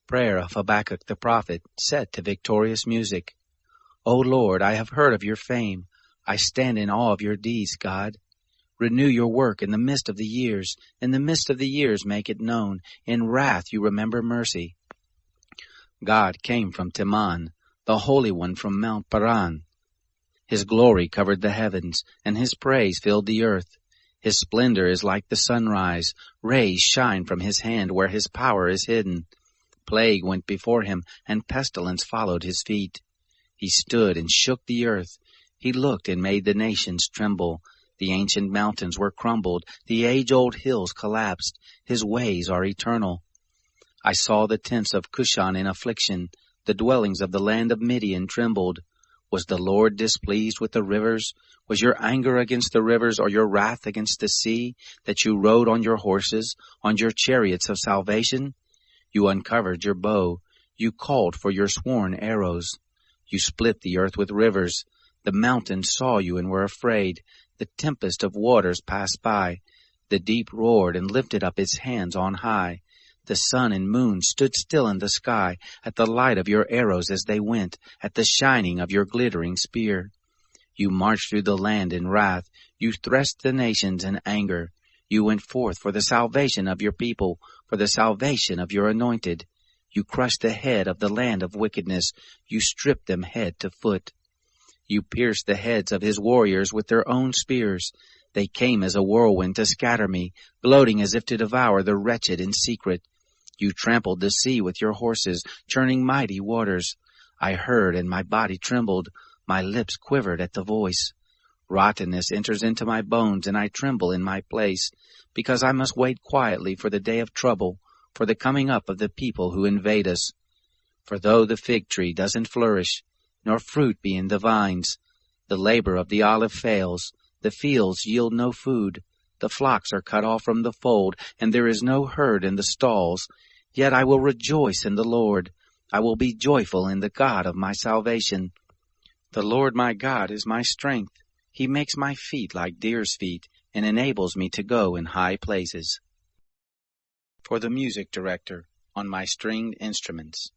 Prayer of Habakkuk the prophet, set to victorious music. O Lord, I have heard of your fame. I stand in awe of your deeds, God. Renew your work in the midst of the years. In the midst of the years make it known. In wrath you remember mercy. God came from Teman, the Holy One from Mount Paran. His glory covered the heavens, and his praise filled the earth. His splendor is like the sunrise. Rays shine from his hand where his power is hidden. Plague went before him, and pestilence followed his feet. He stood and shook the earth. He looked and made the nations tremble. The ancient mountains were crumbled. The age-old hills collapsed. His ways are eternal. I saw the tents of Cushan in affliction. The dwellings of the land of Midian trembled. Was the Lord displeased with the rivers? Was your anger against the rivers, or your wrath against the sea, that you rode on your horses, on your chariots of salvation? You uncovered your bow. You called for your sworn arrows. You split the earth with rivers. The mountains saw you and were afraid. The tempest of waters passed by. The deep roared and lifted up its hands on high. The sun and moon stood still in the sky at the light of your arrows as they went, at the shining of your glittering spear. You marched through the land in wrath. You threshed the nations in anger. You went forth for the salvation of your people, for the salvation of your anointed. You crushed the head of the land of wickedness. You stripped them head to foot. You pierced the heads of his warriors with their own spears. They came as a whirlwind to scatter me, gloating as if to devour the wretched in secret. You trampled the sea with your horses, churning mighty waters. I heard, and my body trembled. My lips quivered at the voice. Rottenness enters into my bones, and I tremble in my place, because I must wait quietly for the day of trouble, for the coming up of the people who invade us. For though the fig tree doesn't flourish, nor fruit be in the vines, the labor of the olive fails, the fields yield no food, the flocks are cut off from the fold, and there is no herd in the stalls, yet I will rejoice in the Lord. I will be joyful in the God of my salvation. The Lord my God is my strength. He makes my feet like deer's feet, and enables me to go in high places. For the music director on my stringed instruments.